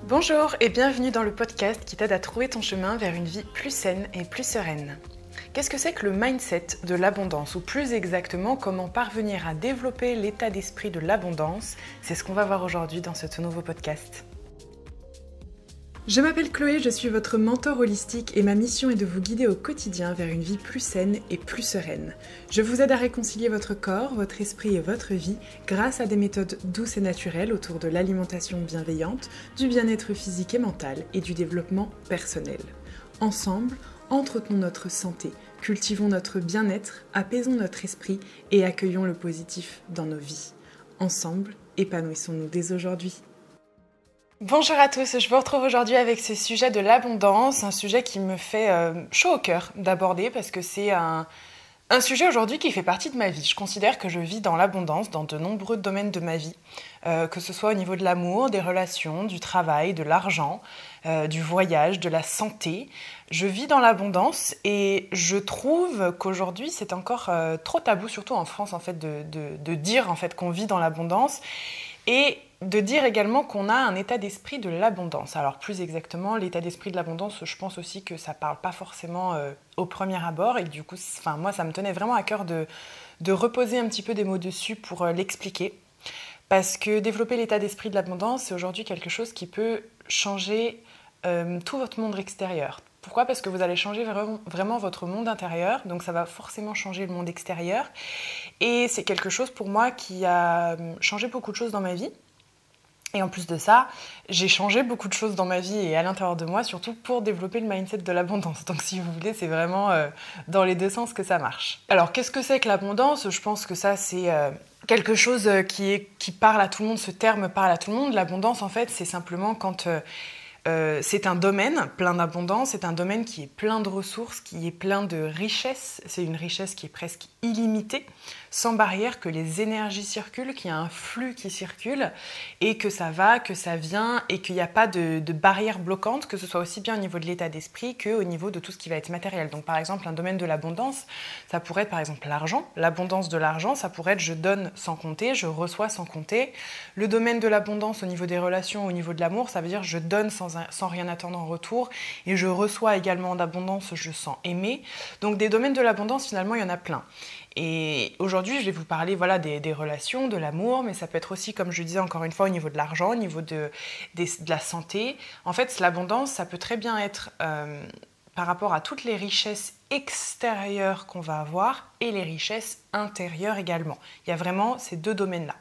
Bonjour et bienvenue dans le podcast qui t'aide à trouver ton chemin vers une vie plus saine et plus sereine. Qu'est-ce que c'est que le mindset de l'abondance, ou plus exactement comment parvenir à développer l'état d'esprit de l'abondance? C'est ce qu'on va voir aujourd'hui dans ce tout nouveau podcast. Je m'appelle Chloé, je suis votre mentor holistique et ma mission est de vous guider au quotidien vers une vie plus saine et plus sereine. Je vous aide à réconcilier votre corps, votre esprit et votre vie grâce à des méthodes douces et naturelles autour de l'alimentation bienveillante, du bien-être physique et mental et du développement personnel. Ensemble, entretenons notre santé, cultivons notre bien-être, apaisons notre esprit et accueillons le positif dans nos vies. Ensemble, épanouissons-nous dès aujourd'hui. Bonjour à tous, je vous retrouve aujourd'hui avec ce sujet de l'abondance, un sujet qui me fait chaud au cœur d'aborder parce que c'est un sujet aujourd'hui qui fait partie de ma vie. Je considère que je vis dans l'abondance dans de nombreux domaines de ma vie, que ce soit au niveau de l'amour, des relations, du travail, de l'argent, du voyage, de la santé. Je vis dans l'abondance et je trouve qu'aujourd'hui c'est encore trop tabou, surtout en France en fait, de dire en fait qu'on vit dans l'abondance. Et de dire également qu'on a un état d'esprit de l'abondance. Alors plus exactement, l'état d'esprit de l'abondance, je pense aussi que ça ne parle pas forcément au premier abord. Et du coup, moi, ça me tenait vraiment à cœur de reposer un petit peu des mots dessus pour l'expliquer. Parce que développer l'état d'esprit de l'abondance, c'est aujourd'hui quelque chose qui peut changer tout votre monde extérieur. Pourquoi ? Parce que vous allez changer vraiment votre monde intérieur, donc ça va forcément changer le monde extérieur. Et c'est quelque chose pour moi qui a changé beaucoup de choses dans ma vie. Et en plus de ça, j'ai changé beaucoup de choses dans ma vie et à l'intérieur de moi, surtout pour développer le mindset de l'abondance. Donc si vous voulez, c'est vraiment dans les deux sens que ça marche. Alors qu'est-ce que c'est que l'abondance ? Je pense que ça, c'est quelque chose qui parle à tout le monde, ce terme parle à tout le monde. L'abondance, en fait, c'est simplement quand... c'est un domaine plein d'abondance, c'est un domaine qui est plein de ressources, qui est plein de richesses. C'est une richesse qui est presque illimitée, sans barrière, que les énergies circulent, qu'il y a un flux qui circule et que ça va, que ça vient et qu'il n'y a pas de barrière bloquante, que ce soit aussi bien au niveau de l'état d'esprit qu'au niveau de tout ce qui va être matériel. Donc par exemple, un domaine de l'abondance, ça pourrait être par exemple l'argent. L'abondance de l'argent, ça pourrait être je donne sans compter, je reçois sans compter. Le domaine de l'abondance au niveau des relations, au niveau de l'amour, ça veut dire je donne sans rien attendre en retour et je reçois également en abondance, je sens aimer. Donc des domaines de l'abondance, finalement, il y en a plein. Et aujourd'hui, je vais vous parler des relations, de l'amour, mais ça peut être aussi, comme je disais encore une fois, au niveau de l'argent, au niveau de la santé. En fait, l'abondance, ça peut très bien être par rapport à toutes les richesses extérieures qu'on va avoir et les richesses intérieures également. Il y a vraiment ces deux domaines-là.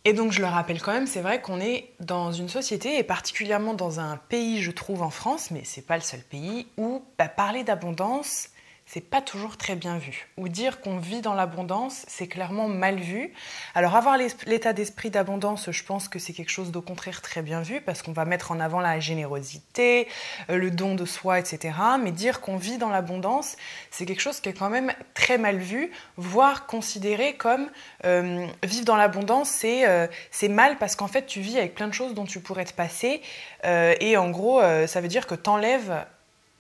Et donc je le rappelle quand même, c'est vrai qu'on est dans une société, et particulièrement dans un pays, je trouve, en France, mais c'est pas le seul pays, où parler d'abondance, c'est pas toujours très bien vu. Ou dire qu'on vit dans l'abondance, c'est clairement mal vu. Alors avoir l'état d'esprit d'abondance, je pense que c'est quelque chose d'au contraire très bien vu, parce qu'on va mettre en avant la générosité, le don de soi, etc. Mais dire qu'on vit dans l'abondance, c'est quelque chose qui est quand même très mal vu, voire considéré comme vivre dans l'abondance, c'est mal parce qu'en fait tu vis avec plein de choses dont tu pourrais te passer. Et en gros, ça veut dire que t'enlèves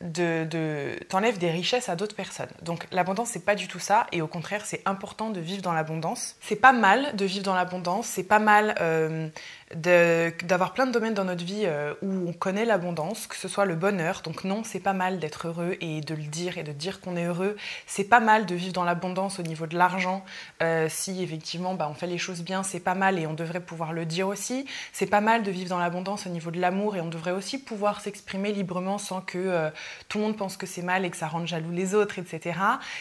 des richesses à d'autres personnes. Donc l'abondance, c'est pas du tout ça, et au contraire, c'est important de vivre dans l'abondance. C'est pas mal de vivre dans l'abondance, c'est pas mal d'avoir plein de domaines dans notre vie où on connaît l'abondance, que ce soit le bonheur. Donc non, c'est pas mal d'être heureux et de le dire et de dire qu'on est heureux. C'est pas mal de vivre dans l'abondance au niveau de l'argent. Si effectivement on fait les choses bien, c'est pas mal et on devrait pouvoir le dire aussi. C'est pas mal de vivre dans l'abondance au niveau de l'amour et on devrait aussi pouvoir s'exprimer librement sans que tout le monde pense que c'est mal et que ça rende jaloux les autres, etc.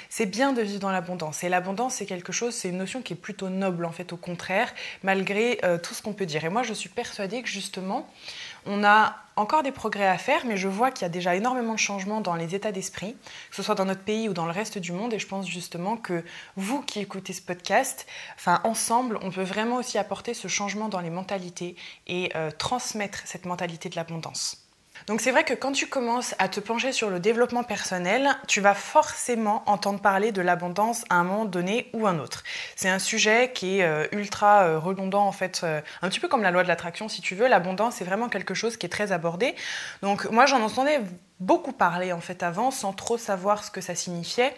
C'est bien de vivre dans l'abondance. Et l'abondance, c'est quelque chose, c'est une notion qui est plutôt noble en fait, au contraire, malgré tout ce qu'on peut dire. Et moi, je suis persuadée que justement, on a encore des progrès à faire, mais je vois qu'il y a déjà énormément de changements dans les états d'esprit, que ce soit dans notre pays ou dans le reste du monde, et je pense justement que vous qui écoutez ce podcast, ensemble, on peut vraiment aussi apporter ce changement dans les mentalités et transmettre cette mentalité de l'abondance. Donc c'est vrai que quand tu commences à te pencher sur le développement personnel, tu vas forcément entendre parler de l'abondance à un moment donné ou un autre. C'est un sujet qui est ultra redondant en fait, un petit peu comme la loi de l'attraction si tu veux. L'abondance c'est vraiment quelque chose qui est très abordé. Donc moi j'en entendais beaucoup parler en fait avant sans trop savoir ce que ça signifiait.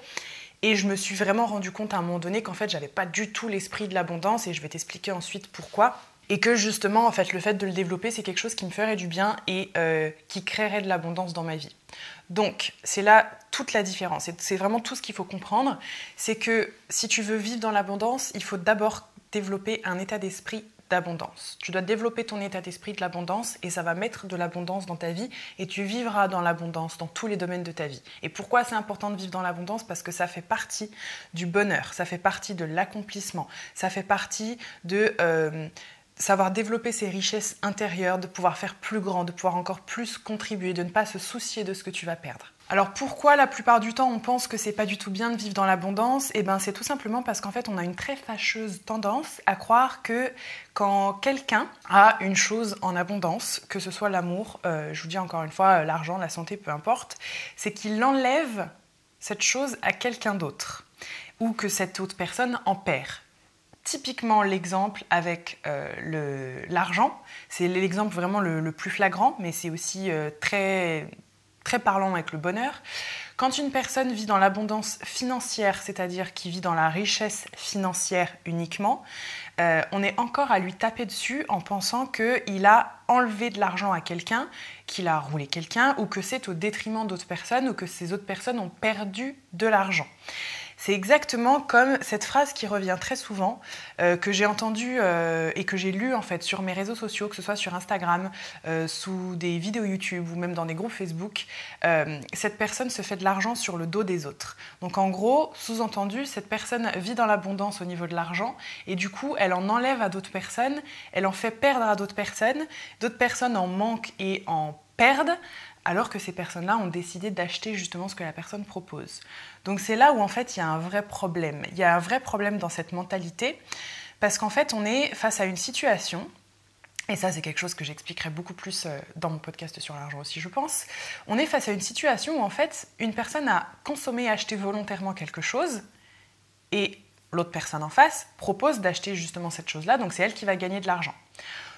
Et je me suis vraiment rendu compte à un moment donné qu'en fait j'avais pas du tout l'esprit de l'abondance et je vais t'expliquer ensuite pourquoi. Et que justement, en fait, le fait de le développer, c'est quelque chose qui me ferait du bien et qui créerait de l'abondance dans ma vie. Donc, c'est là toute la différence. C'est vraiment tout ce qu'il faut comprendre. C'est que si tu veux vivre dans l'abondance, il faut d'abord développer un état d'esprit d'abondance. Tu dois développer ton état d'esprit de l'abondance et ça va mettre de l'abondance dans ta vie et tu vivras dans l'abondance dans tous les domaines de ta vie. Et pourquoi c'est important de vivre dans l'abondance? Parce que ça fait partie du bonheur, ça fait partie de l'accomplissement, ça fait partie de savoir développer ses richesses intérieures, de pouvoir faire plus grand, de pouvoir encore plus contribuer, de ne pas se soucier de ce que tu vas perdre. Alors pourquoi la plupart du temps on pense que c'est pas du tout bien de vivre dans l'abondance? Eh bien c'est tout simplement parce qu'en fait on a une très fâcheuse tendance à croire que quand quelqu'un a une chose en abondance, que ce soit l'amour, je vous dis encore une fois l'argent, la santé, peu importe, c'est qu'il enlève cette chose à quelqu'un d'autre ou que cette autre personne en perd. Typiquement l'exemple avec l'argent, c'est l'exemple vraiment le plus flagrant, mais c'est aussi très parlant avec le bonheur. Quand une personne vit dans l'abondance financière, c'est-à-dire qui vit dans la richesse financière uniquement, on est encore à lui taper dessus en pensant qu'il a enlevé de l'argent à quelqu'un, qu'il a roulé quelqu'un, ou que c'est au détriment d'autres personnes, ou que ces autres personnes ont perdu de l'argent. C'est exactement comme cette phrase qui revient très souvent, que j'ai entendue et que j'ai lue en fait sur mes réseaux sociaux, que ce soit sur Instagram, sous des vidéos YouTube ou même dans des groupes Facebook. Cette personne se fait de l'argent sur le dos des autres. Donc en gros, sous-entendu, cette personne vit dans l'abondance au niveau de l'argent et du coup, elle en enlève à d'autres personnes, elle en fait perdre à d'autres personnes en manquent et en perdent, alors que ces personnes-là ont décidé d'acheter justement ce que la personne propose. Donc c'est là où en fait il y a un vrai problème. Il y a un vrai problème dans cette mentalité, parce qu'en fait on est face à une situation, et ça c'est quelque chose que j'expliquerai beaucoup plus dans mon podcast sur l'argent aussi je pense, on est face à une situation où en fait une personne a consommé et acheté volontairement quelque chose, et l'autre personne en face propose d'acheter justement cette chose-là, donc c'est elle qui va gagner de l'argent.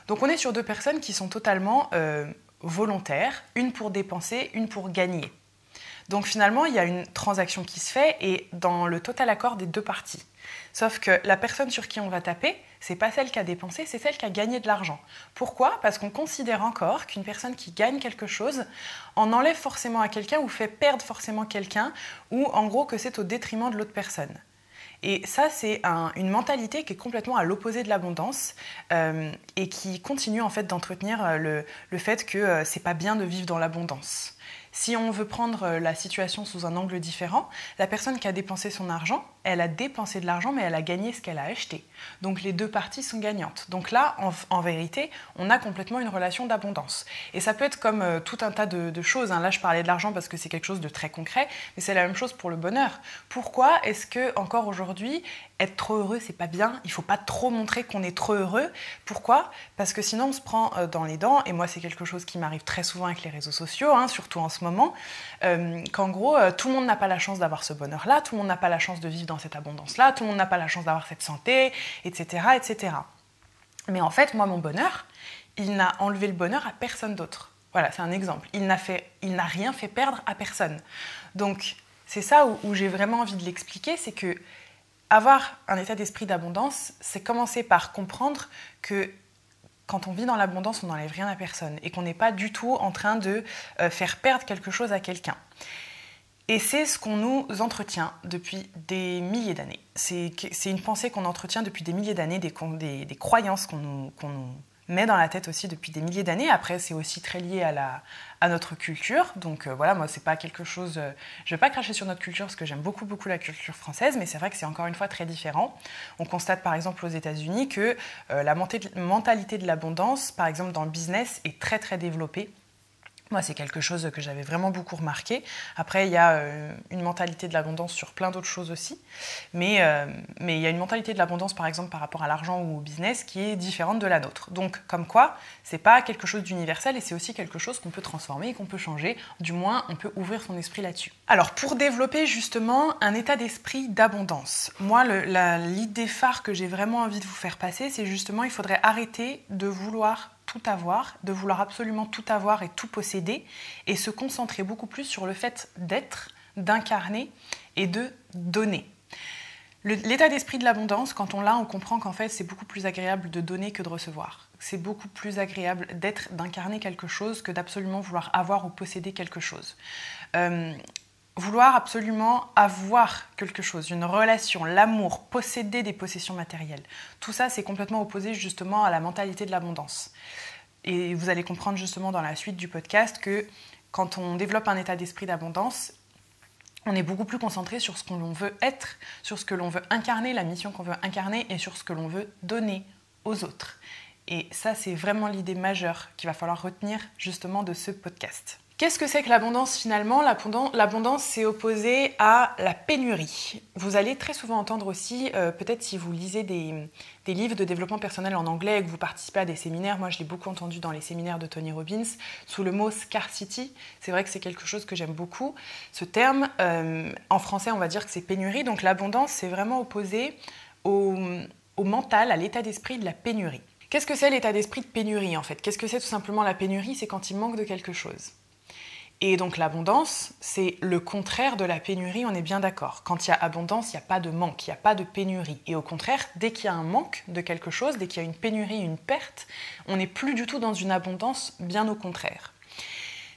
Donc on est sur deux personnes qui sont totalement volontaires, une pour dépenser, une pour gagner. Donc finalement, il y a une transaction qui se fait et dans le total accord des deux parties. Sauf que la personne sur qui on va taper, c'est pas celle qui a dépensé, c'est celle qui a gagné de l'argent. Pourquoi? Parce qu'on considère encore qu'une personne qui gagne quelque chose en enlève forcément à quelqu'un ou fait perdre forcément quelqu'un, ou en gros que c'est au détriment de l'autre personne. Et ça, c'est une mentalité qui est complètement à l'opposé de l'abondance et qui continue en fait d'entretenir le fait que c'est pas bien de vivre dans l'abondance. Si on veut prendre la situation sous un angle différent, la personne qui a dépensé son argent, elle a dépensé de l'argent, mais elle a gagné ce qu'elle a acheté. Donc les deux parties sont gagnantes. Donc là, en vérité, on a complètement une relation d'abondance. Et ça peut être comme tout un tas de choses. Là, je parlais de l'argent parce que c'est quelque chose de très concret, mais c'est la même chose pour le bonheur. Pourquoi est-ce que encore aujourd'hui, être trop heureux, c'est pas bien? Il faut pas trop montrer qu'on est trop heureux. Pourquoi? Parce que sinon, on se prend dans les dents. Et moi, c'est quelque chose qui m'arrive très souvent avec les réseaux sociaux, surtout en ce moment, qu'en gros, tout le monde n'a pas la chance d'avoir ce bonheur-là, tout le monde n'a pas la chance de vivre dans cette abondance-là, tout le monde n'a pas la chance d'avoir cette santé, etc., etc. Mais en fait, moi, mon bonheur, il n'a enlevé le bonheur à personne d'autre. Voilà, c'est un exemple. Il n'a rien fait perdre à personne. Donc, c'est ça où j'ai vraiment envie de l'expliquer, c'est que avoir un état d'esprit d'abondance, c'est commencer par comprendre que quand on vit dans l'abondance, on n'enlève rien à personne et qu'on n'est pas du tout en train de faire perdre quelque chose à quelqu'un. Et c'est ce qu'on nous entretient depuis des milliers d'années. C'est une pensée qu'on entretient depuis des milliers d'années, des croyances qu'on nous met dans la tête aussi depuis des milliers d'années. Après, c'est aussi très lié à notre culture. Donc voilà, moi, c'est pas quelque chose... je vais pas cracher sur notre culture parce que j'aime beaucoup, beaucoup la culture française, mais c'est vrai que c'est encore une fois très différent. On constate par exemple aux États-Unis que la mentalité de l'abondance, par exemple dans le business, est très, très développée. Moi, c'est quelque chose que j'avais vraiment beaucoup remarqué. Après, il y a une mentalité de l'abondance sur plein d'autres choses aussi. Mais il y a une mentalité de l'abondance, par exemple, par rapport à l'argent ou au business, qui est différente de la nôtre. Donc, comme quoi, c'est pas quelque chose d'universel et c'est aussi quelque chose qu'on peut transformer et qu'on peut changer. Du moins, on peut ouvrir son esprit là-dessus. Alors, pour développer justement un état d'esprit d'abondance, moi, l'idée phare que j'ai vraiment envie de vous faire passer, c'est justement, il faudrait arrêter de vouloir tout avoir, de vouloir absolument tout avoir et tout posséder, et se concentrer beaucoup plus sur le fait d'être, d'incarner et de donner. L'état d'esprit de l'abondance, quand on l'a, on comprend qu'en fait, c'est beaucoup plus agréable de donner que de recevoir. C'est beaucoup plus agréable d'incarner quelque chose que d'absolument vouloir avoir ou posséder quelque chose. Vouloir absolument avoir quelque chose, une relation, l'amour, posséder des possessions matérielles. Tout ça, c'est complètement opposé justement à la mentalité de l'abondance. Et vous allez comprendre justement dans la suite du podcast que quand on développe un état d'esprit d'abondance, on est beaucoup plus concentré sur ce que l'on veut être, sur ce que l'on veut incarner, la mission qu'on veut incarner et sur ce que l'on veut donner aux autres. Et ça, c'est vraiment l'idée majeure qu'il va falloir retenir justement de ce podcast. Qu'est-ce que c'est que l'abondance finalement ? L'abondance, c'est opposé à la pénurie. Vous allez très souvent entendre aussi, peut-être si vous lisez des livres de développement personnel en anglais et que vous participez à des séminaires, moi je l'ai beaucoup entendu dans les séminaires de Tony Robbins, sous le mot scarcity. C'est vrai que c'est quelque chose que j'aime beaucoup. Ce terme, en français on va dire que c'est pénurie, donc l'abondance c'est vraiment opposé au mental, à l'état d'esprit de la pénurie. Qu'est-ce que c'est l'état d'esprit de pénurie en fait ? Qu'est-ce que c'est tout simplement la pénurie ? C'est quand il manque de quelque chose. Et donc l'abondance, c'est le contraire de la pénurie, on est bien d'accord. Quand il y a abondance, il n'y a pas de manque, il n'y a pas de pénurie. Et au contraire, dès qu'il y a un manque de quelque chose, dès qu'il y a une pénurie, une perte, on n'est plus du tout dans une abondance, bien au contraire.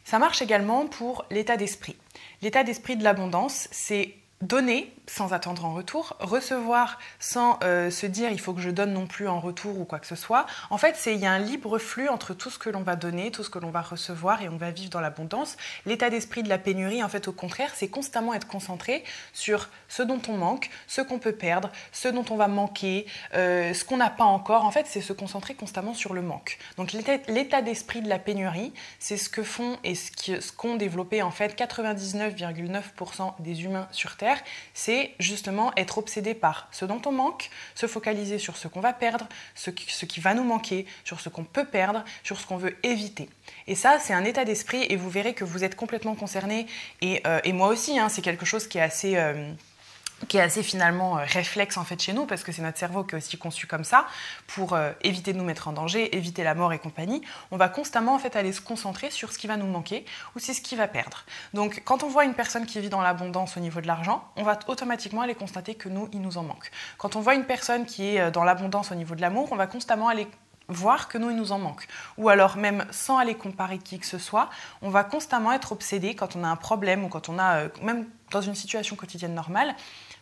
Ça marche également pour l'état d'esprit. L'état d'esprit de l'abondance, c'est donner sans attendre en retour, recevoir sans se dire il faut que je donne non plus en retour ou quoi que ce soit. En fait, il y a un libre flux entre tout ce que l'on va donner, tout ce que l'on va recevoir et on va vivre dans l'abondance. L'état d'esprit de la pénurie, en fait, au contraire, c'est constamment être concentré sur ce dont on manque, ce qu'on peut perdre, ce dont on va manquer, ce qu'on n'a pas encore. En fait, c'est se concentrer constamment sur le manque. Donc l'état d'esprit de la pénurie, c'est ce que font et ce qu'ont développé en fait 99,9% des humains sur Terre, c'est justement être obsédé par ce dont on manque, se focaliser sur ce qu'on va perdre, ce qui va nous manquer, sur ce qu'on peut perdre, sur ce qu'on veut éviter. Et ça, c'est un état d'esprit et vous verrez que vous êtes complètement concerné et moi aussi, c'est quelque chose qui est assez finalement réflexe en fait chez nous parce que c'est notre cerveau qui est aussi conçu comme ça pour éviter de nous mettre en danger, éviter la mort et compagnie. On va constamment en fait aller se concentrer sur ce qui va nous manquer ou c'est ce qui va perdre. Donc quand on voit une personne qui vit dans l'abondance au niveau de l'argent, on va automatiquement aller constater que il nous en manque. Quand on voit une personne qui est dans l'abondance au niveau de l'amour, on va constamment aller voir que il nous en manque. Ou alors même sans aller comparer qui que ce soit, on va constamment être obsédé quand on a un problème ou quand on a, même dans une situation quotidienne normale,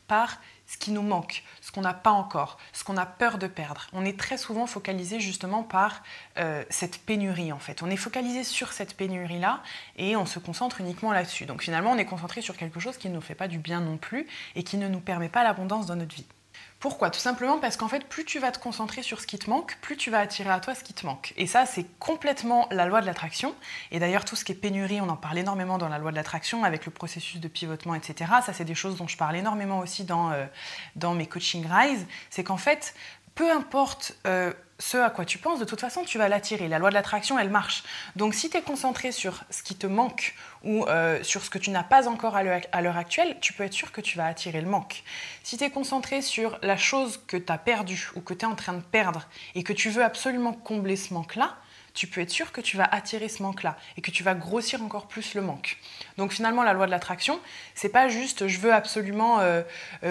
par ce qui nous manque, ce qu'on n'a pas encore, ce qu'on a peur de perdre. On est très souvent focalisé justement par cette pénurie en fait. On est focalisé sur cette pénurie-là et on se concentre uniquement là-dessus. Donc finalement, on est concentré sur quelque chose qui ne nous fait pas du bien non plus et qui ne nous permet pas l'abondance dans notre vie. Pourquoi ? Tout simplement parce qu'en fait, plus tu vas te concentrer sur ce qui te manque, plus tu vas attirer à toi ce qui te manque. Et ça, c'est complètement la loi de l'attraction. Et d'ailleurs, tout ce qui est pénurie, on en parle énormément dans la loi de l'attraction, avec le processus de pivotement, etc. Ça, c'est des choses dont je parle énormément aussi dans mes coaching Rise. C'est qu'en fait, peu importe ce à quoi tu penses, de toute façon, tu vas l'attirer. La loi de l'attraction, elle marche. Donc, si tu es concentré sur ce qui te manque ou sur ce que tu n'as pas encore à l'heure actuelle, tu peux être sûr que tu vas attirer le manque. Si tu es concentré sur la chose que tu as perdue ou que tu es en train de perdre et que tu veux absolument combler ce manque-là, tu peux être sûr que tu vas attirer ce manque-là et que tu vas grossir encore plus le manque. Donc finalement, la loi de l'attraction, c'est pas juste je veux absolument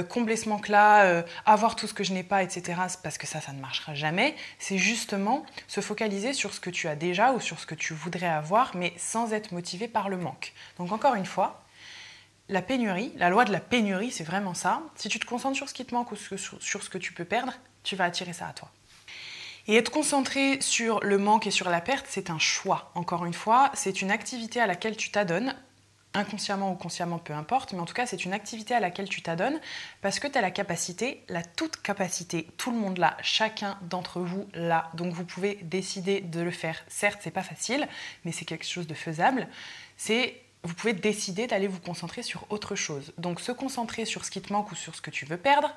combler ce manque-là, avoir tout ce que je n'ai pas, etc. Parce que ça ne marchera jamais. C'est justement se focaliser sur ce que tu as déjà ou sur ce que tu voudrais avoir, mais sans être motivé par le manque. Donc encore une fois, la pénurie, la loi de la pénurie, c'est vraiment ça. Si tu te concentres sur ce qui te manque ou sur ce que tu peux perdre, tu vas attirer ça à toi. Et être concentré sur le manque et sur la perte, c'est un choix. Encore une fois, c'est une activité à laquelle tu t'adonnes, inconsciemment ou consciemment, peu importe, mais en tout cas, c'est une activité à laquelle tu t'adonnes parce que tu as la capacité, la toute capacité, tout le monde l'a, chacun d'entre vous l'a. Donc vous pouvez décider de le faire. Certes, c'est pas facile, mais c'est quelque chose de faisable. Vous pouvez décider d'aller vous concentrer sur autre chose. Donc se concentrer sur ce qui te manque ou sur ce que tu veux perdre,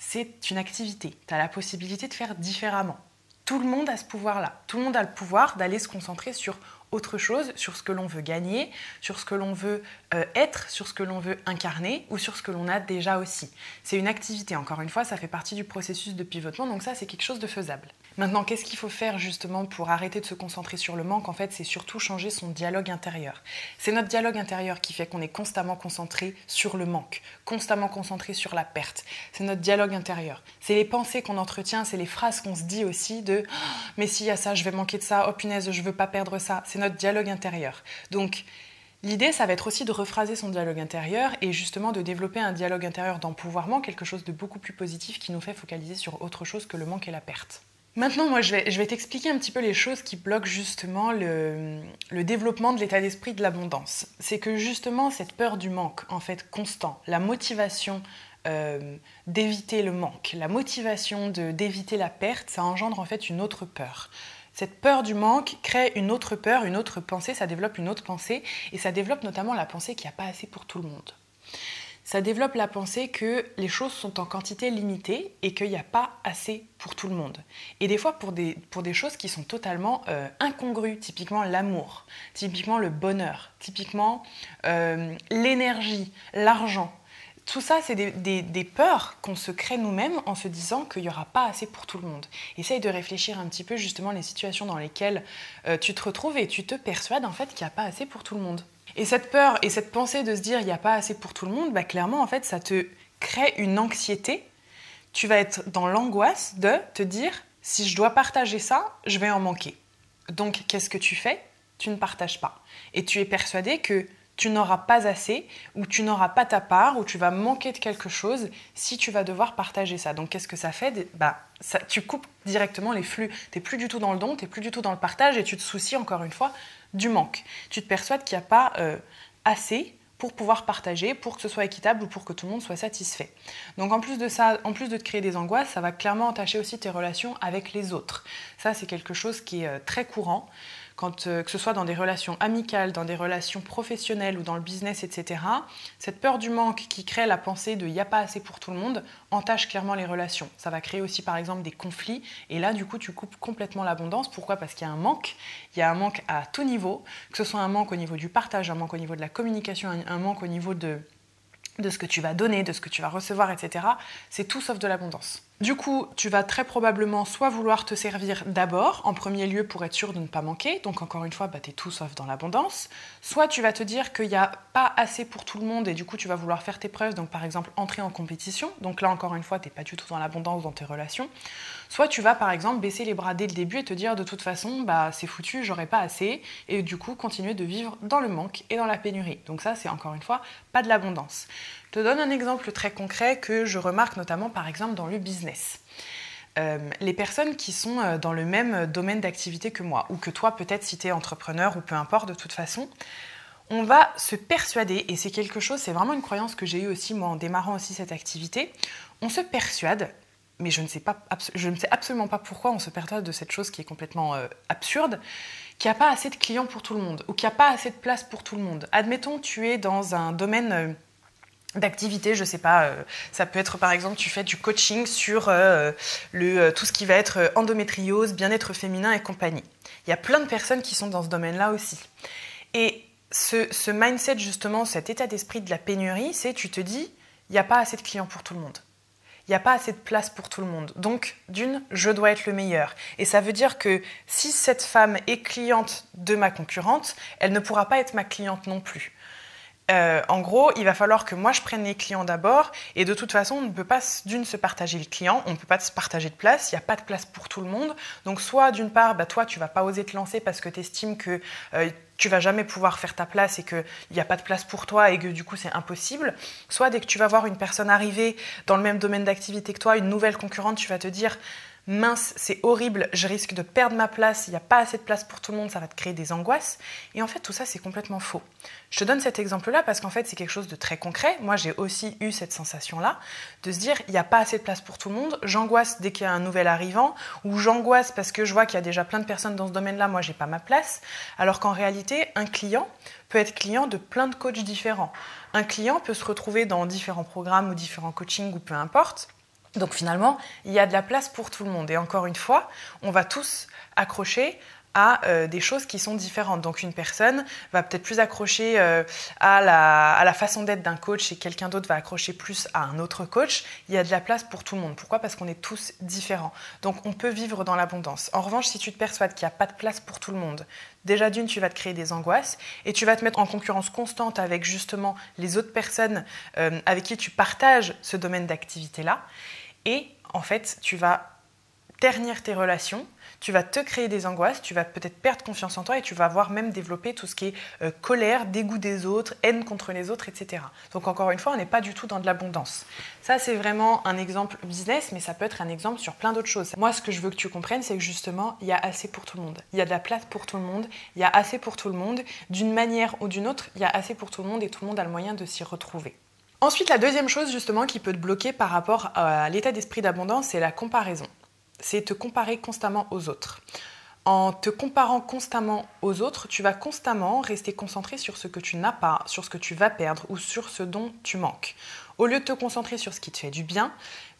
c'est une activité. Tu as la possibilité de faire différemment. Tout le monde a ce pouvoir-là. Tout le monde a le pouvoir d'aller se concentrer sur autre chose, sur ce que l'on veut gagner, sur ce que l'on veut être, sur ce que l'on veut incarner ou sur ce que l'on a déjà aussi. C'est une activité, encore une fois, ça fait partie du processus de pivotement, donc ça c'est quelque chose de faisable. Maintenant, qu'est-ce qu'il faut faire justement pour arrêter de se concentrer sur le manque? En fait, c'est surtout changer son dialogue intérieur. C'est notre dialogue intérieur qui fait qu'on est constamment concentré sur le manque, constamment concentré sur la perte. C'est notre dialogue intérieur. C'est les pensées qu'on entretient, c'est les phrases qu'on se dit aussi de oh, « mais s'il y a ça, je vais manquer de ça, oh punaise, je veux pas perdre ça ». C'est notre dialogue intérieur. Donc, l'idée, ça va être aussi de rephraser son dialogue intérieur et justement de développer un dialogue intérieur d'empouvoirment, quelque chose de beaucoup plus positif qui nous fait focaliser sur autre chose que le manque et la perte. Maintenant, moi, je vais t'expliquer un petit peu les choses qui bloquent justement le développement de l'état d'esprit de l'abondance. C'est que justement, cette peur du manque, en fait, constant, la motivation d'éviter le manque, la motivation d'éviter la perte, ça engendre en fait une autre peur. Cette peur du manque crée une autre peur, une autre pensée, ça développe une autre pensée, et ça développe notamment la pensée qu'il n'y a pas assez pour tout le monde. Ça développe la pensée que les choses sont en quantité limitée et qu'il n'y a pas assez pour tout le monde. Et des fois pour des choses qui sont totalement incongrues, typiquement l'amour, typiquement le bonheur, typiquement l'énergie, l'argent. Tout ça, c'est des peurs qu'on se crée nous-mêmes en se disant qu'il n'y aura pas assez pour tout le monde. Essaye de réfléchir un petit peu justement les situations dans lesquelles tu te retrouves et tu te persuades en fait qu'il n'y a pas assez pour tout le monde. Et cette peur et cette pensée de se dire il n'y a pas assez pour tout le monde, bah clairement en fait ça te crée une anxiété. Tu vas être dans l'angoisse de te dire si je dois partager ça, je vais en manquer. Donc qu'est-ce que tu fais? Tu ne partages pas. Et tu es persuadé que tu n'auras pas assez, ou tu n'auras pas ta part, ou tu vas manquer de quelque chose si tu vas devoir partager ça. Donc qu'est-ce que ça fait? Tu coupes directement les flux. Tu n'es plus du tout dans le don, tu n'es plus du tout dans le partage, et tu te soucies encore une fois du manque. Tu te persuades qu'il n'y a pas assez pour pouvoir partager, pour que ce soit équitable ou pour que tout le monde soit satisfait. Donc en plus de ça, en plus de te créer des angoisses, ça va clairement entacher aussi tes relations avec les autres. Ça, c'est quelque chose qui est très courant. Que ce soit dans des relations amicales, dans des relations professionnelles ou dans le business, etc., cette peur du manque qui crée la pensée de « il n'y a pas assez pour tout le monde » entache clairement les relations. Ça va créer aussi par exemple des conflits et là du coup tu coupes complètement l'abondance. Pourquoi? Parce qu'il y a un manque. Il y a un manque à tout niveau, que ce soit un manque au niveau du partage, un manque au niveau de la communication, un manque au niveau de ce que tu vas donner, de ce que tu vas recevoir, etc. C'est tout sauf de l'abondance. Du coup, tu vas très probablement soit vouloir te servir d'abord, en premier lieu pour être sûr de ne pas manquer, donc encore une fois, tu es tout sauf dans l'abondance, soit tu vas te dire qu'il n'y a pas assez pour tout le monde et du coup tu vas vouloir faire tes preuves, donc par exemple entrer en compétition, donc là encore une fois, tu n'es pas du tout dans l'abondance dans tes relations, soit tu vas par exemple baisser les bras dès le début et te dire de toute façon, c'est foutu, j'aurai pas assez, et du coup continuer de vivre dans le manque et dans la pénurie. Donc ça, c'est encore une fois pas de l'abondance. Je te donne un exemple très concret que je remarque notamment par exemple dans le business. Les personnes qui sont dans le même domaine d'activité que moi, ou que toi peut-être si tu es entrepreneur ou peu importe de toute façon, on va se persuader, et c'est quelque chose, c'est vraiment une croyance que j'ai eue aussi moi en démarrant aussi cette activité, on se persuade, mais je ne sais absolument pas pourquoi on se persuade de cette chose qui est complètement absurde, qu'il n'y a pas assez de clients pour tout le monde, ou qu'il n'y a pas assez de place pour tout le monde. Admettons, tu es dans un domaine d'activité, je sais pas, ça peut être par exemple tu fais du coaching sur tout ce qui va être endométriose, bien-être féminin et compagnie. Il y a plein de personnes qui sont dans ce domaine-là aussi. Et ce mindset justement, cet état d'esprit de la pénurie, c'est tu te dis, il n'y a pas assez de clients pour tout le monde. Il n'y a pas assez de place pour tout le monde. Donc, je dois être le meilleur. Et ça veut dire que si cette femme est cliente de ma concurrente, elle ne pourra pas être ma cliente non plus. En gros, il va falloir que moi je prenne les clients d'abord et de toute façon, on ne peut pas se partager le client, on ne peut pas se partager de place, il n'y a pas de place pour tout le monde. Donc soit d'une part, toi tu ne vas pas oser te lancer parce que tu estimes que tu ne vas jamais pouvoir faire ta place et qu'il n'y a pas de place pour toi et que du coup c'est impossible. Soit dès que tu vas voir une personne arriver dans le même domaine d'activité que toi, une nouvelle concurrente, tu vas te dire mince, c'est horrible, je risque de perdre ma place, il n'y a pas assez de place pour tout le monde, ça va te créer des angoisses. Et en fait, tout ça, c'est complètement faux. Je te donne cet exemple-là parce qu'en fait, c'est quelque chose de très concret. Moi, j'ai aussi eu cette sensation-là de se dire, il n'y a pas assez de place pour tout le monde, j'angoisse dès qu'il y a un nouvel arrivant, ou j'angoisse parce que je vois qu'il y a déjà plein de personnes dans ce domaine-là, moi, j'ai pas ma place. Alors qu'en réalité, un client peut être client de plein de coachs différents. Un client peut se retrouver dans différents programmes ou différents coachings ou peu importe. Donc finalement, il y a de la place pour tout le monde. Et encore une fois, on va tous accrocher à des choses qui sont différentes. Donc une personne va peut-être plus accrocher à la façon d'être d'un coach et quelqu'un d'autre va accrocher plus à un autre coach. Il y a de la place pour tout le monde. Pourquoi ? Parce qu'on est tous différents. Donc on peut vivre dans l'abondance. En revanche, si tu te persuades qu'il n'y a pas de place pour tout le monde, déjà d'une, tu vas te créer des angoisses et tu vas te mettre en concurrence constante avec justement les autres personnes avec qui tu partages ce domaine d'activité-là. Et en fait, tu vas ternir tes relations, tu vas te créer des angoisses, tu vas peut-être perdre confiance en toi et tu vas voir même développer tout ce qui est colère, dégoût des autres, haine contre les autres, etc. Donc encore une fois, on n'est pas du tout dans de l'abondance. Ça, c'est vraiment un exemple business, mais ça peut être un exemple sur plein d'autres choses. Moi, ce que je veux que tu comprennes, c'est que justement, il y a assez pour tout le monde. Il y a de la place pour tout le monde, il y a assez pour tout le monde. D'une manière ou d'une autre, il y a assez pour tout le monde et tout le monde a le moyen de s'y retrouver. Ensuite, la deuxième chose justement qui peut te bloquer par rapport à l'état d'esprit d'abondance, c'est la comparaison. C'est te comparer constamment aux autres. En te comparant constamment aux autres, tu vas constamment rester concentré sur ce que tu n'as pas, sur ce que tu vas perdre ou sur ce dont tu manques. Au lieu de te concentrer sur ce qui te fait du bien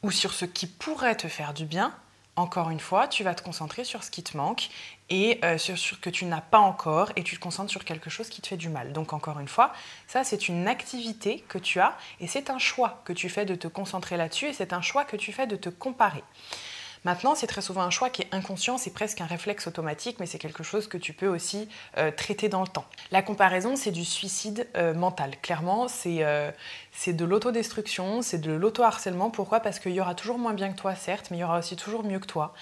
ou sur ce qui pourrait te faire du bien, encore une fois, tu vas te concentrer sur ce qui te manque et sur ce que tu n'as pas encore et tu te concentres sur quelque chose qui te fait du mal. Donc encore une fois, ça c'est une activité que tu as et c'est un choix que tu fais de te concentrer là-dessus et c'est un choix que tu fais de te comparer. Maintenant, c'est très souvent un choix qui est inconscient, c'est presque un réflexe automatique, mais c'est quelque chose que tu peux aussi traiter dans le temps. La comparaison, c'est du suicide mental. Clairement, c'est de l'autodestruction, c'est de l'auto-harcèlement. Pourquoi ? Parce qu'il y aura toujours moins bien que toi, certes, mais il y aura aussi toujours mieux que toi.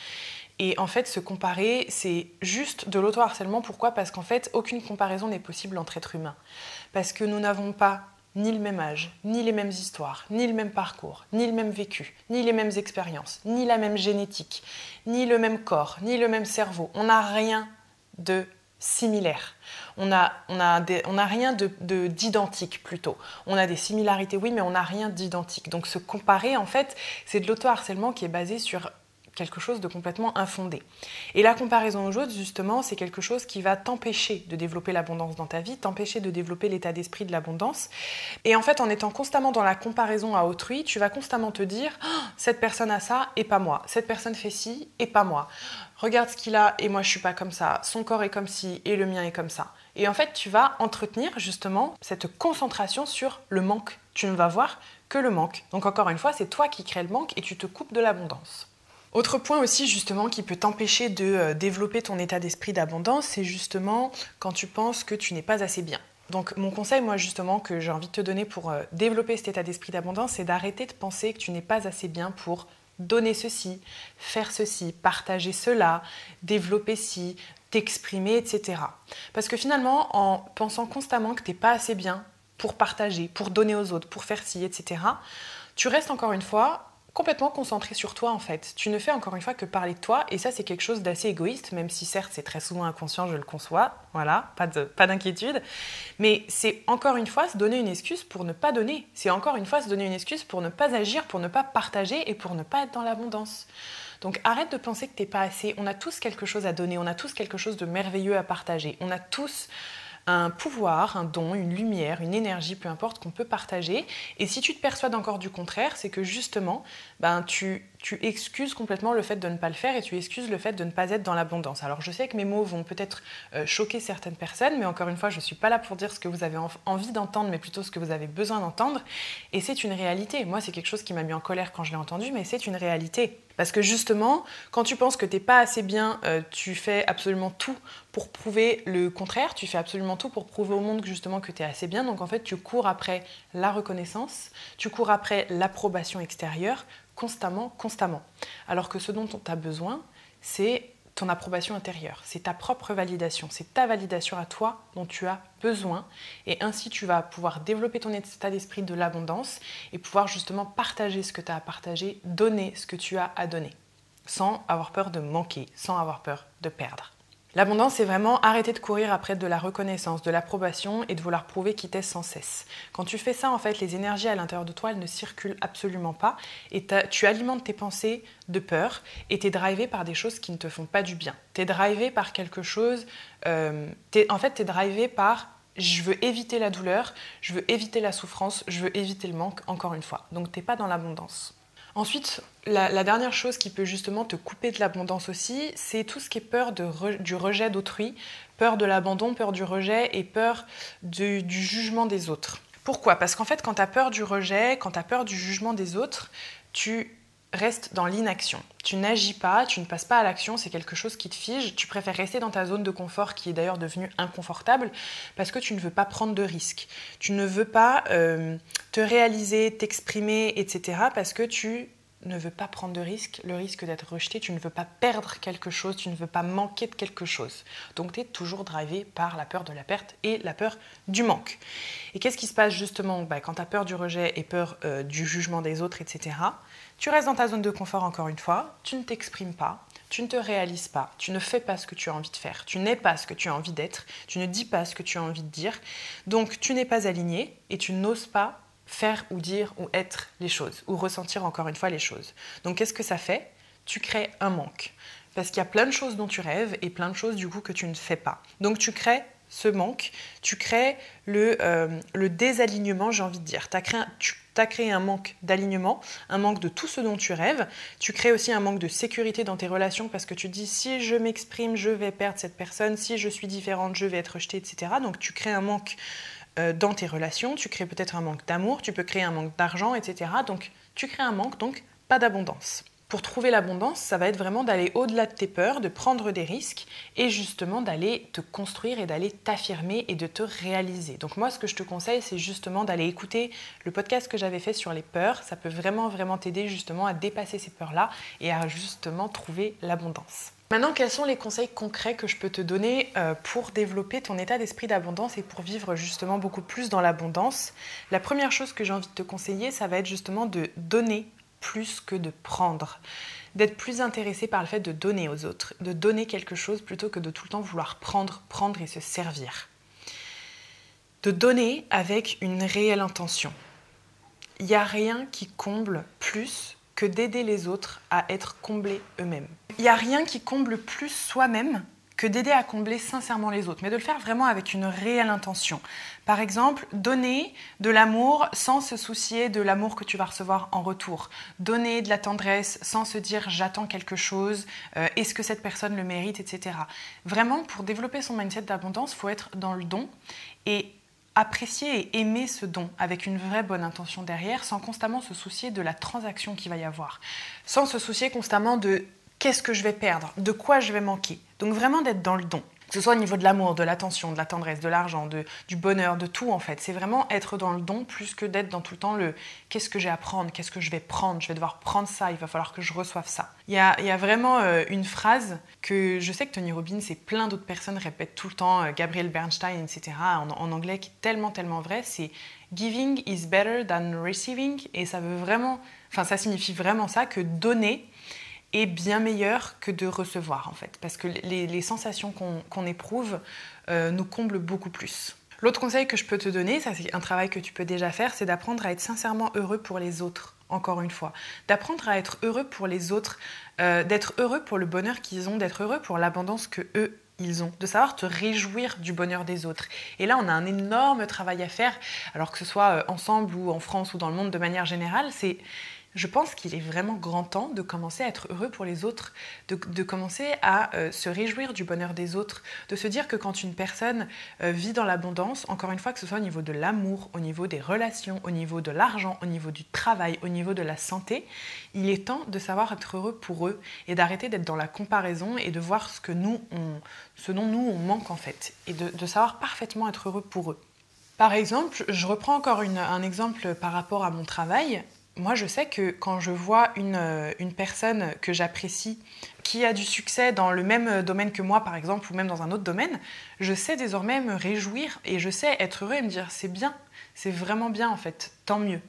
Et en fait, se comparer, c'est juste de l'auto-harcèlement. Pourquoi ? Parce qu'en fait, aucune comparaison n'est possible entre êtres humains. Parce que nous n'avons pas ni le même âge, ni les mêmes histoires, ni le même parcours, ni le même vécu, ni les mêmes expériences, ni la même génétique, ni le même corps, ni le même cerveau. On n'a rien de similaire. On n'a rien d'identique plutôt. On a des similarités, oui, mais on n'a rien d'identique. Donc se comparer, en fait, c'est de l'auto-harcèlement qui est basé sur quelque chose de complètement infondé. Et la comparaison aux autres, justement, c'est quelque chose qui va t'empêcher de développer l'abondance dans ta vie, t'empêcher de développer l'état d'esprit de l'abondance. Et en fait, en étant constamment dans la comparaison à autrui, tu vas constamment te dire oh, « cette personne a ça et pas moi. Cette personne fait ci et pas moi. Regarde ce qu'il a et moi je suis pas comme ça. Son corps est comme ci et le mien est comme ça. » Et en fait, tu vas entretenir justement cette concentration sur le manque. Tu ne vas voir que le manque. Donc encore une fois, c'est toi qui crée le manque et tu te coupes de l'abondance. Autre point aussi justement qui peut t'empêcher de développer ton état d'esprit d'abondance, c'est justement quand tu penses que tu n'es pas assez bien. Donc mon conseil, moi justement, que j'ai envie de te donner pour développer cet état d'esprit d'abondance, c'est d'arrêter de penser que tu n'es pas assez bien pour donner ceci, faire ceci, partager cela, développer ci, t'exprimer, etc. Parce que finalement, en pensant constamment que tu n'es pas assez bien pour partager, pour donner aux autres, pour faire ci, etc., tu restes encore une fois complètement concentré sur toi en fait. Tu ne fais encore une fois que parler de toi et ça c'est quelque chose d'assez égoïste, même si certes c'est très souvent inconscient, je le conçois, voilà, pas d'inquiétude. Mais c'est encore une fois se donner une excuse pour ne pas donner. C'est encore une fois se donner une excuse pour ne pas agir, pour ne pas partager et pour ne pas être dans l'abondance. Donc arrête de penser que t'es pas assez. On a tous quelque chose à donner, on a tous quelque chose de merveilleux à partager. On a tous un pouvoir, un don, une lumière, une énergie, peu importe, qu'on peut partager. Et si tu te persuades encore du contraire, c'est que justement, tu excuses complètement le fait de ne pas le faire et tu excuses le fait de ne pas être dans l'abondance. Alors je sais que mes mots vont peut-être choquer certaines personnes, mais encore une fois, je ne suis pas là pour dire ce que vous avez envie d'entendre, mais plutôt ce que vous avez besoin d'entendre. Et c'est une réalité. Moi, c'est quelque chose qui m'a mis en colère quand je l'ai entendu, mais c'est une réalité. Parce que justement, quand tu penses que tu n'es pas assez bien, tu fais absolument tout pour prouver le contraire, tu fais absolument tout pour prouver au monde justement que tu es assez bien. Donc en fait, tu cours après la reconnaissance, tu cours après l'approbation extérieure, constamment. Alors que ce dont tu as besoin, c'est ton approbation intérieure, c'est ta propre validation, c'est ta validation à toi dont tu as besoin. Et ainsi, tu vas pouvoir développer ton état d'esprit de l'abondance et pouvoir justement partager ce que tu as à partager, donner ce que tu as à donner, sans avoir peur de manquer, sans avoir peur de perdre. L'abondance, c'est vraiment arrêter de courir après de la reconnaissance, de l'approbation et de vouloir prouver qui t'es sans cesse. Quand tu fais ça, en fait, les énergies à l'intérieur de toi, elles ne circulent absolument pas et tu alimentes tes pensées de peur et tu es drivé par des choses qui ne te font pas du bien. Tu es drivé par quelque chose, t'es drivé par je veux éviter la douleur, je veux éviter la souffrance, je veux éviter le manque, encore une fois. Donc tu n'es pas dans l'abondance. Ensuite, la dernière chose qui peut justement te couper de l'abondance aussi, c'est tout ce qui est peur du rejet d'autrui, peur de l'abandon, peur du rejet et peur du jugement des autres. Pourquoi ? Parce qu'en fait, quand tu as peur du rejet, quand tu as peur du jugement des autres, tu restes dans l'inaction. Tu n'agis pas, tu ne passes pas à l'action, c'est quelque chose qui te fige. Tu préfères rester dans ta zone de confort qui est d'ailleurs devenue inconfortable parce que tu ne veux pas prendre de risques. Tu ne veux pas te réaliser, t'exprimer, etc. parce que tu ne veux pas prendre de risques, le risque d'être rejeté, tu ne veux pas perdre quelque chose, tu ne veux pas manquer de quelque chose. Donc tu es toujours drivé par la peur de la perte et la peur du manque. Et qu'est-ce qui se passe justement quand tu as peur du rejet et peur du jugement des autres, etc. Tu restes dans ta zone de confort encore une fois, tu ne t'exprimes pas, tu ne te réalises pas, tu ne fais pas ce que tu as envie de faire, tu n'es pas ce que tu as envie d'être, tu ne dis pas ce que tu as envie de dire, donc tu n'es pas aligné et tu n'oses pas faire ou dire ou être les choses, ou ressentir encore une fois les choses. Donc qu'est-ce que ça fait ? Tu crées un manque. Parce qu'il y a plein de choses dont tu rêves et plein de choses du coup que tu ne fais pas. Donc tu crées ce manque, tu crées le désalignement, j'ai envie de dire. Tu as créé un manque d'alignement, un manque de tout ce dont tu rêves. Tu crées aussi un manque de sécurité dans tes relations parce que tu te dis si je m'exprime, je vais perdre cette personne, si je suis différente, je vais être rejetée, etc. Donc tu crées un manque dans tes relations, tu crées peut-être un manque d'amour, tu peux créer un manque d'argent, etc. Donc tu crées un manque, donc pas d'abondance. Pour trouver l'abondance, ça va être vraiment d'aller au-delà de tes peurs, de prendre des risques et justement d'aller te construire et d'aller t'affirmer et de te réaliser. Donc moi, ce que je te conseille, c'est justement d'aller écouter le podcast que j'avais fait sur les peurs. Ça peut vraiment t'aider justement à dépasser ces peurs-là et à justement trouver l'abondance. Maintenant, quels sont les conseils concrets que je peux te donner pour développer ton état d'esprit d'abondance et pour vivre justement beaucoup plus dans l'abondance ? La première chose que j'ai envie de te conseiller, ça va être justement de donner plus que de prendre. D'être plus intéressé par le fait de donner aux autres, de donner quelque chose plutôt que de tout le temps vouloir prendre et se servir. De donner avec une réelle intention. Il n'y a rien qui comble plus que d'aider les autres à être comblés eux-mêmes. Il n'y a rien qui comble plus soi-même que d'aider à combler sincèrement les autres, mais de le faire vraiment avec une réelle intention. Par exemple, donner de l'amour sans se soucier de l'amour que tu vas recevoir en retour. Donner de la tendresse sans se dire j'attends quelque chose, est-ce que cette personne le mérite, etc. Vraiment, pour développer son mindset d'abondance, il faut être dans le don et apprécier et aimer ce don avec une vraie bonne intention derrière, sans constamment se soucier de la transaction qu'il va y avoir, sans se soucier constamment de qu'est-ce que je vais perdre, de quoi je vais manquer. Donc vraiment d'être dans le don, que ce soit au niveau de l'amour, de l'attention, de la tendresse, de l'argent, du bonheur, de tout en fait. C'est vraiment être dans le don plus que d'être dans tout le temps le qu'est-ce que j'ai à prendre, qu'est-ce que je vais prendre, je vais devoir prendre ça, il va falloir que je reçoive ça. Il y a vraiment une phrase que je sais que Tony Robbins et plein d'autres personnes répètent tout le temps, Gabrielle Bernstein, etc. en anglais, qui est tellement vrai, c'est « Giving is better than receiving » et ça signifie vraiment ça, que donner est bien meilleur que de recevoir en fait, parce que les sensations qu'on éprouve nous comblent beaucoup plus. L'autre conseil que je peux te donner, ça c'est un travail que tu peux déjà faire, c'est d'apprendre à être sincèrement heureux pour les autres, encore une fois. D'apprendre à être heureux pour les autres, d'être heureux pour le bonheur qu'ils ont, d'être heureux pour l'abondance que eux ils ont, de savoir te réjouir du bonheur des autres. Et là, on a un énorme travail à faire, alors que ce soit ensemble ou en France ou dans le monde de manière générale, je pense qu'il est vraiment grand temps de commencer à être heureux pour les autres, de commencer à se réjouir du bonheur des autres, de se dire que quand une personne vit dans l'abondance, encore une fois, que ce soit au niveau de l'amour, au niveau des relations, au niveau de l'argent, au niveau du travail, au niveau de la santé, il est temps de savoir être heureux pour eux et d'arrêter d'être dans la comparaison et de voir ce dont nous on manque en fait, et de savoir parfaitement être heureux pour eux. Par exemple, je reprends encore un exemple par rapport à mon travail. Moi, je sais que quand je vois une personne que j'apprécie qui a du succès dans le même domaine que moi, par exemple, ou même dans un autre domaine, je sais désormais me réjouir et je sais être heureux et me dire c'est bien, c'est vraiment bien en fait, tant mieux.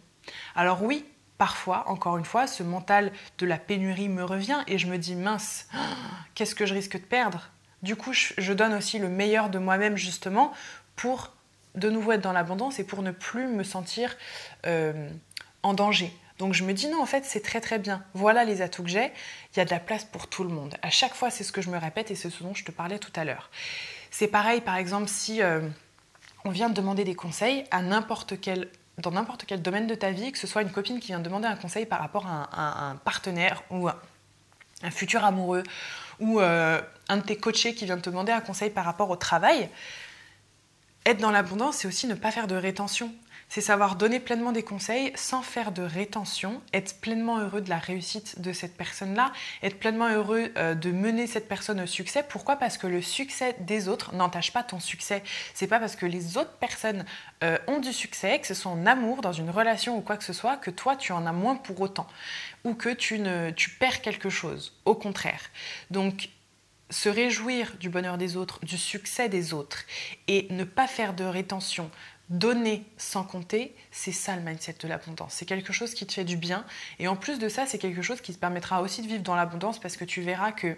Alors oui, parfois, encore une fois, ce mental de la pénurie me revient et je me dis mince, qu'est-ce que je risque de perdre ? Du coup, je donne aussi le meilleur de moi-même justement pour de nouveau être dans l'abondance et pour ne plus me sentir en danger. Donc je me dis non, en fait, c'est très bien. Voilà les atouts que j'ai. Il y a de la place pour tout le monde. À chaque fois, c'est ce que je me répète et c'est ce dont je te parlais tout à l'heure. C'est pareil, par exemple, si on vient te demander des conseils à n'importe quel dans n'importe quel domaine de ta vie, que ce soit une copine qui vient te demander un conseil par rapport à un partenaire ou un futur amoureux, ou un de tes coachés qui vient te demander un conseil par rapport au travail, être dans l'abondance, c'est aussi ne pas faire de rétention. C'est savoir donner pleinement des conseils sans faire de rétention, être pleinement heureux de la réussite de cette personne-là, être pleinement heureux de mener cette personne au succès. Pourquoi ? Parce que le succès des autres n'entache pas ton succès. C'est pas parce que les autres personnes ont du succès, que ce soit en amour, dans une relation ou quoi que ce soit, que toi tu en as moins pour autant ou que tu perds quelque chose. Au contraire. Donc, se réjouir du bonheur des autres, du succès des autres et ne pas faire de rétention, donner sans compter, c'est ça le mindset de l'abondance. C'est quelque chose qui te fait du bien et en plus de ça, c'est quelque chose qui te permettra aussi de vivre dans l'abondance parce que tu verras que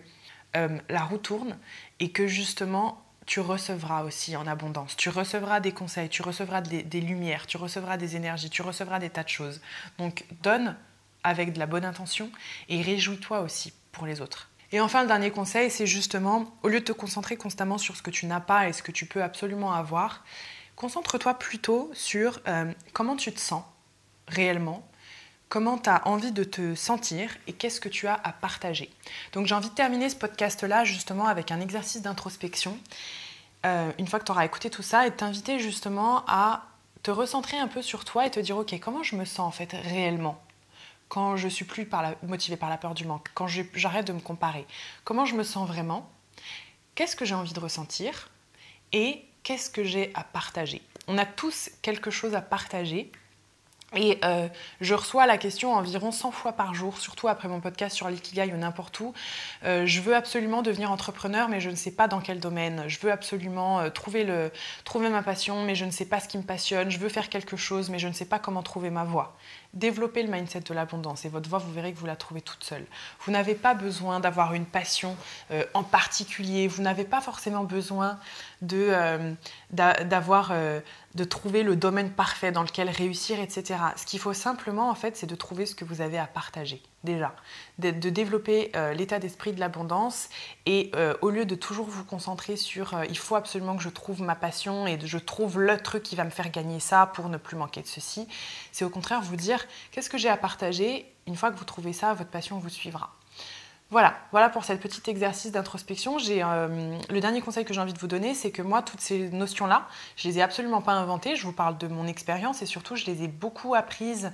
la roue tourne et que justement tu recevras aussi en abondance. Tu recevras des conseils, tu recevras des lumières, tu recevras des énergies, tu recevras des tas de choses. Donc donne avec de la bonne intention et réjouis-toi aussi pour les autres. Et enfin, le dernier conseil, c'est justement, au lieu de te concentrer constamment sur ce que tu n'as pas et ce que tu peux absolument avoir, concentre-toi plutôt sur comment tu te sens réellement, comment tu as envie de te sentir et qu'est-ce que tu as à partager. Donc j'ai envie de terminer ce podcast-là justement avec un exercice d'introspection, une fois que tu auras écouté tout ça, et t'inviter justement à te recentrer un peu sur toi et te dire « Ok, comment je me sens en fait réellement ?» Quand je suis plus motivée par la peur du manque, quand j'arrête de me comparer, comment je me sens vraiment, qu'est-ce que j'ai envie de ressentir et qu'est-ce que j'ai à partager. On a tous quelque chose à partager et je reçois la question environ 100 fois par jour, surtout après mon podcast sur l'ikigai ou n'importe où. Je veux absolument devenir entrepreneur, mais je ne sais pas dans quel domaine. Je veux absolument trouver ma passion, mais je ne sais pas ce qui me passionne. Je veux faire quelque chose, mais je ne sais pas comment trouver ma voie. Développez le mindset de l'abondance et votre voie, vous verrez que vous la trouvez toute seule. Vous n'avez pas besoin d'avoir une passion en particulier. Vous n'avez pas forcément besoin de trouver le domaine parfait dans lequel réussir, etc. Ce qu'il faut simplement, en fait, c'est de trouver ce que vous avez à partager, déjà. De développer l'état d'esprit de l'abondance et au lieu de toujours vous concentrer sur il faut absolument que je trouve ma passion et je trouve le truc qui va me faire gagner ça pour ne plus manquer de ceci, c'est au contraire vous dire qu'est-ce que j'ai à partager. Une fois que vous trouvez ça, votre passion vous suivra. Voilà pour cet petit exercice d'introspection. Le dernier conseil que j'ai envie de vous donner, c'est que moi, toutes ces notions-là, je les ai absolument pas inventées. Je vous parle de mon expérience et surtout, je les ai beaucoup apprises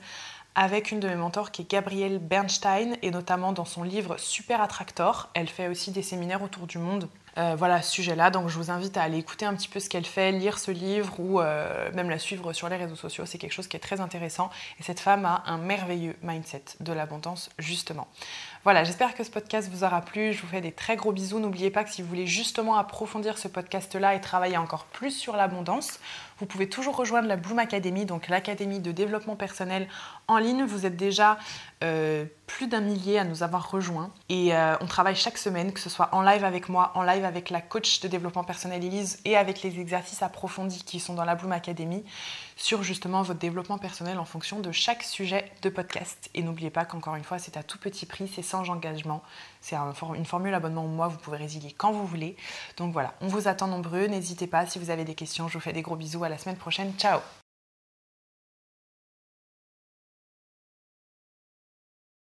avec une de mes mentors qui est Gabrielle Bernstein et notamment dans son livre Super Attractor. Elle fait aussi des séminaires autour du monde. À ce sujet-là, donc je vous invite à aller écouter un petit peu ce qu'elle fait, lire ce livre ou même la suivre sur les réseaux sociaux, c'est quelque chose qui est très intéressant et cette femme a un merveilleux mindset de l'abondance justement. Voilà, j'espère que ce podcast vous aura plu, je vous fais des très gros bisous, n'oubliez pas que si vous voulez justement approfondir ce podcast-là et travailler encore plus sur l'abondance, vous pouvez toujours rejoindre la Bloom Academy, donc l'académie de développement personnel en ligne. Vous êtes déjà plus d'1 millier à nous avoir rejoints et on travaille chaque semaine, que ce soit en live avec moi, en live avec la coach de développement personnel Elise et avec les exercices approfondis qui sont dans la Bloom Academy sur justement votre développement personnel en fonction de chaque sujet de podcast. Et n'oubliez pas qu'encore une fois, c'est à tout petit prix, c'est sans engagement, c'est une formule abonnement au mois, vous pouvez résilier quand vous voulez. Donc voilà, on vous attend nombreux, n'hésitez pas, si vous avez des questions, je vous fais des gros bisous, à la semaine prochaine, ciao!